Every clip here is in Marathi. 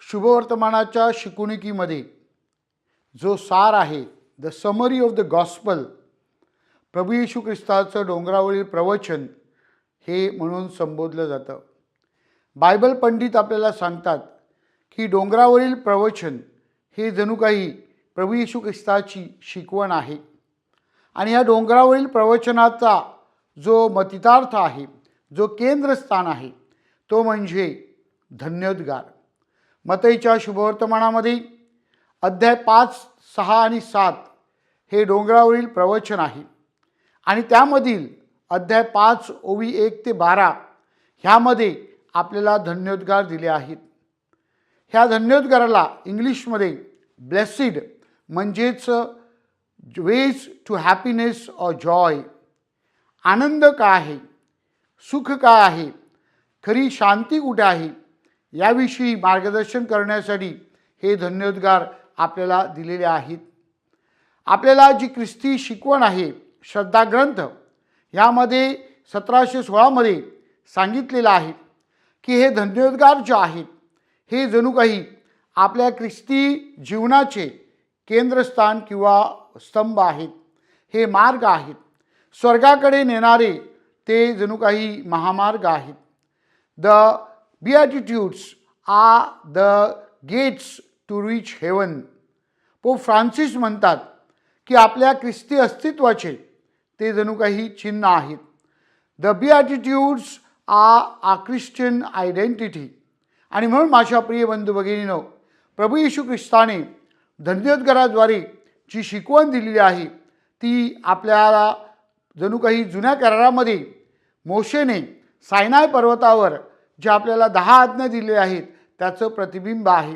शुभवर्तमानाच्या शिकवणुकीमध्ये जो सार आहे, the summary of the gospel, प्रभू येशू ख्रिस्ताचं डोंगरावरील प्रवचन हे म्हणून संबोधलं जातं. बायबल पंडित आपल्याला सांगतात की डोंगरावरील प्रवचन हे जणू काही प्रभू येशू ख्रिस्ताची शिकवण आहे. आणि या डोंगरावरील प्रवचनाचा जो मतितार्थ आहे, जो केंद्रस्थान आहे, तो म्हणजे धन्योद्गार. मत्तईच्या शुभवर्तमानामध्ये अध्याय 5, 6 आणि 7 हे डोंगरावरील प्रवचन आहे. आणि त्यामधील अध्याय 5 ओवी 1 ते 12 ह्यामध्ये आपल्याला धन्योद्गार दिले आहेत. ह्या धन्योद्गाराला इंग्लिशमध्ये ब्लेसिड म्हणजेच ways to happiness or joy, आनंद काय आहे, सुख काय आहे, खरी शांती कुठे आहे, याविषयी मार्गदर्शन करण्यासाठी हे धन्योद्गार आपल्याला दिलेले आहेत. आपल्याला जी ख्रिस्ती शिकवण आहे, श्रद्धाग्रंथ यामध्ये 1716 मध्ये सांगितलेलं आहे की हे धन्योद्गार जे आहेत हे जणू काही आपल्या ख्रिस्ती जीवनाचे केंद्रस्थान किंवा स्तंभ आहेत, हे मार्ग आहेत, स्वर्गाकडे नेणारे ते जणू काही महामार्ग आहेत. The beatitudes are the gates to reach heaven. Pope Francis म्हणतात की आपल्या ख्रिस्ती अस्तित्वाचे ते जणू काही चिन्ह आहेत. The beatitudes are Christian identity. आणि म्हणून माझ्या प्रिय बंधू भगिनींनो, प्रभू येशू ख्रिस्ताने धन्योद्गाराद्वारे जी शिकवण दिलेली आहे ती आपल्याला जणू काही जुन्या करारामध्ये मोशेने सायनाय पर्वतावर जे आपल्याला 10 आज्ञा दिलेल्या आहेत त्याचं प्रतिबिंब आहे.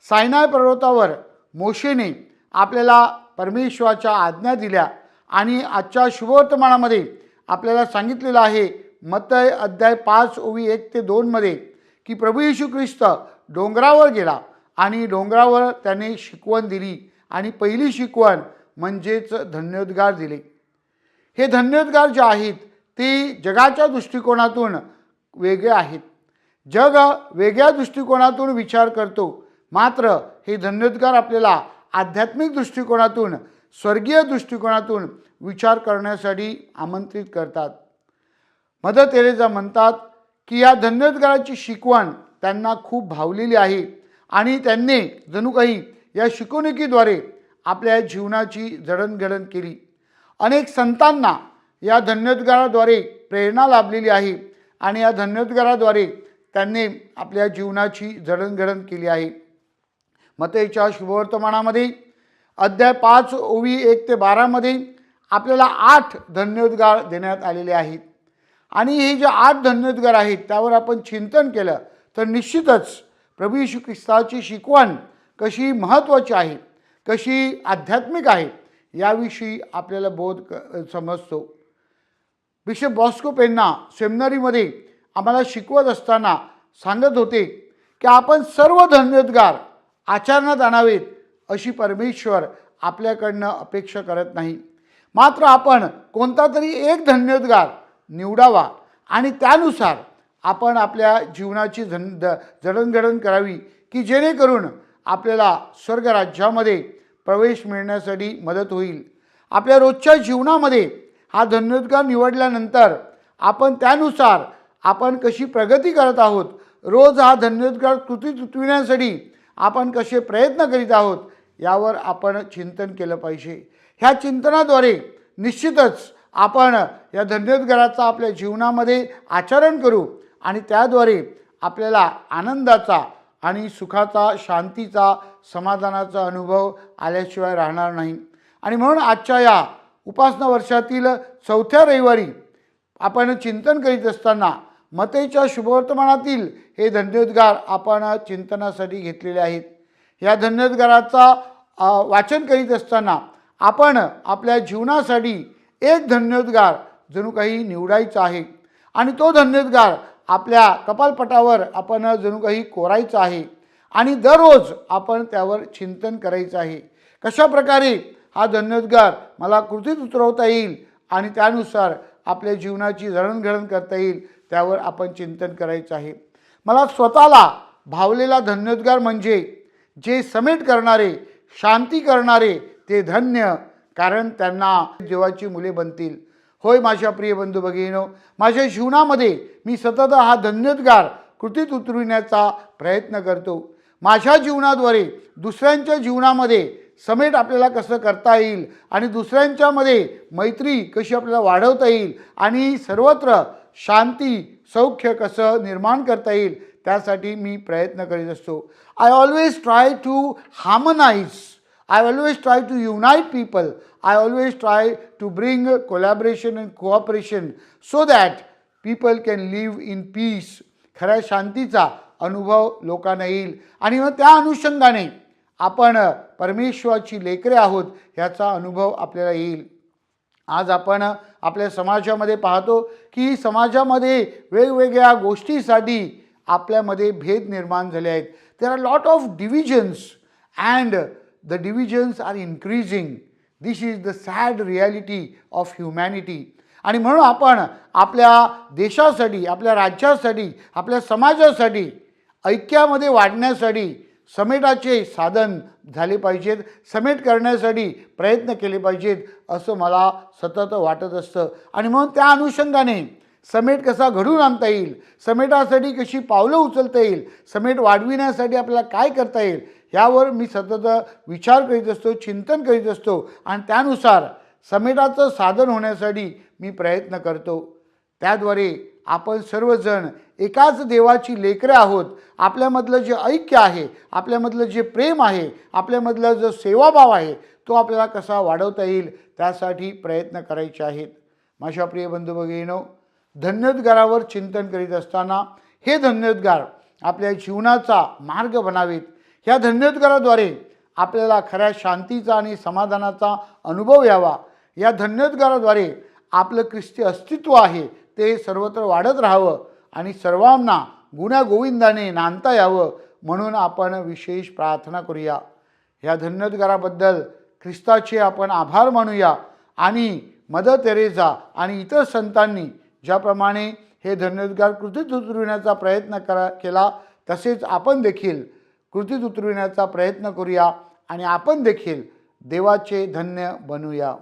सायनाय पर्वतावर मोशेने आपल्याला परमेश्वराच्या आज्ञा दिल्या आणि आजच्या शुभवर्तमानामध्ये आपल्याला सांगितलेलं आहे मत्तई अध्याय 5 ओवी 1 ते 2 मध्ये की प्रभू येशू ख्रिस्त डोंगरावर गेला आणि डोंगरावर त्याने शिकवण दिली आणि पहिली शिकवण म्हणजेच धन्योद्गार दिले. हे धन्योद्गार जे आहेत ते जगाच्या दृष्टिकोनातून वेगळे आहेत. जग वेगळ्या दृष्टिकोनातून विचार करतो, मात्र हे धन्योद्गार आपल्याला आध्यात्मिक दृष्टिकोनातून, स्वर्गीय दृष्टिकोनातून विचार करण्यासाठी आमंत्रित करतात. मदर तेरेसा म्हणतात की या धन्योद्गाराची शिकवण त्यांना खूप भावलेली आहे आणि त्यांनी जणू काही या शिकवणुकीद्वारे आपल्या जीवनाची जडणघडण केली. अनेक संतांना या धन्योद्गाराद्वारे प्रेरणा लाभलेली आहे आणि या धन्योद्गाराद्वारे त्यांनी आपल्या जीवनाची जडणघडण केली आहे. मत्तईच्या शुभवर्तमानामध्ये अध्याय 5 ओवी 1 ते 12 मध्ये आपल्याला 8 धन्योद्गार देण्यात आलेले आहेत. आणि हे जे 8 धन्योद्गार आहेत त्यावर आपण चिंतन केलं तर निश्चितच प्रभू येशू ख्रिस्ताची शिकवण कशी महत्त्वाची आहे, कशी आध्यात्मिक आहे, याविषयी आपल्याला बोध समजतो. बिशप बॉस्को पेन्ना सेमिनरीमध्ये आम्हाला शिकवत असताना सांगत होते की आपण सर्व धन्योद्गार आचरणात आणावेत अशी परमेश्वर आपल्याकडनं अपेक्षा करत नाही. मात्र आपण कोणता तरी एक धन्योद्गार निवडावा आणि त्यानुसार आपण आपल्या जीवनाची जडणघडण करावी की जेणेकरून आपल्याला स्वर्गराज्यामध्ये प्रवेश मिळण्यासाठी मदत होईल. आपल्या रोजच्या जीवनामध्ये हा धन्योद्गार निवडल्यानंतर आपण त्यानुसार आपण कशी प्रगती करत आहोत, रोज हा धन्योद्गार कृतीत उतरविण्यासाठी आपण कसे प्रयत्न करीत आहोत, यावर आपण चिंतन केलं पाहिजे. ह्या चिंतनाद्वारे निश्चितच आपण या धन्योद्गाराचा आपल्या जीवनामध्ये आचरण करू आणि त्याद्वारे आपल्याला आनंदाचा आणि सुखाचा, शांतीचा, समाधानाचा अनुभव आल्याशिवाय राहणार नाही. आणि म्हणून आजच्या या उपासना वर्षातील 4थ्या रविवारी आपण चिंतन करीत असताना मत्तईच्या शुभवर्तमानातील हे धन्योद्गार आपण चिंतनासाठी घेतलेले आहेत. या धन्योद्गाराचा वाचन करीत असताना आपण आपल्या जीवनासाठी एक धन्योद्गार जणू काही निवडायचा आहे आणि तो धन्योद्गार आपल्या कपालपटावर आपण जणू काही कोरायचा आहे आणि दररोज आपण त्यावर चिंतन करायचं आहे. कशा प्रकारे हा धन्योद्गार मला कृतीत उतरवता येईल आणि त्यानुसार आपल्या जीवनाची जडणघडण करता येईल त्यावर आपण चिंतन करायचं आहे. मला स्वतःला भावलेला धन्योद्गार म्हणजे जे समेट करणारे, शांती करणारे ते धन्य, कारण त्यांना देवाची मुले बनतील. होय माझ्या प्रिय बंधू भगिनीनो, माझ्या जीवनामध्ये मी सतत हा धन्योद्गार कृतीत उतरविण्याचा प्रयत्न करतो. माझ्या जीवनाद्वारे दुसऱ्यांच्या जीवनामध्ये समेट आपल्याला कसं करता येईल आणि दुसऱ्यांच्यामध्ये मैत्री कशी आपल्याला वाढवता येईल आणि सर्वत्र शांती सौख्य कसं निर्माण करता येईल त्यासाठी मी प्रयत्न करीत असतो. I always try to harmonise, I always try to unite people. I always try to bring collaboration and cooperation so that people can live in peace. खऱ्या शांतीचा अनुभव लोकांना येईल आणि मग त्या अनुषंगाने आपण परमेश्वराची लेकरे आहोत याचा अनुभव आपल्याला येईल. आज आपण आपल्या समाजामध्ये पाहतो की समाजामध्ये वेगवेगळ्या गोष्टीसाठी आपल्यामध्ये भेद निर्माण झाले आहेत. There are lot of divisions and the divisions are increasing. This is the sad reality of humanity. आणि म्हणून आपण आपल्या देशासाठी, आपल्या राज्यासाठी, आपल्या समाजासाठी ऐक्यामध्ये वाढण्यासाठी समेटाचे साधन झाले पाहिजेत, समेट करण्यासाठी प्रयत्न केले पाहिजेत असं मला सतत वाटत असतं. आणि म्हणून त्या अनुषंगाने समेट कसा घडून आणता येईल, समेटासाठी कशी पावलं उचलता येईल, समेट वाढविण्यासाठी आपल्याला काय करता येईल यावर मी सतत विचार करीत असतो, चिंतन करीत असतो आणि त्यानुसार समेटाचं साधन होण्यासाठी मी प्रयत्न करतो. त्याद्वारे आपण सर्वजण एकाच देवाची लेकरे आहोत. आपल्यामधलं जे ऐक्य आहे, आपल्यामधलं जे प्रेम आहे, आपल्यामधलं जो सेवाभाव आहे तो आपल्याला कसा वाढवता येईल त्यासाठी प्रयत्न करायचे आहेत. माझ्या प्रिय बंधू भगिनीनो, धन्योद्गारावर चिंतन करीत असताना हे धन्योद्गार आपल्या जीवनाचा मार्ग बनावेत. ह्या धन्योद्गाराद्वारे आपल्याला खऱ्या शांतीचा आणि समाधानाचा अनुभव यावा. या धन्योद्गाराद्वारे आपलं ख्रिस्ती अस्तित्व आहे ते सर्वत्र वाढत राहावं आणि सर्वांना गुण्यागोविंदाने नांदता यावं म्हणून आपण विशेष प्रार्थना करूया. ह्या धन्योद्गाराबद्दल ख्रिस्ताचे आपण आभार मानूया आणि मदर तेरेसा आणि इतर संतांनी ज्याप्रमाणे हे धन्योद्गार कृतीत उतरविण्याचा प्रयत्न केला तसेच आपण देखील कृतीत उतरविण्याचा प्रयत्न करूया आणि आपण देखील देवाचे धन्य बनूया.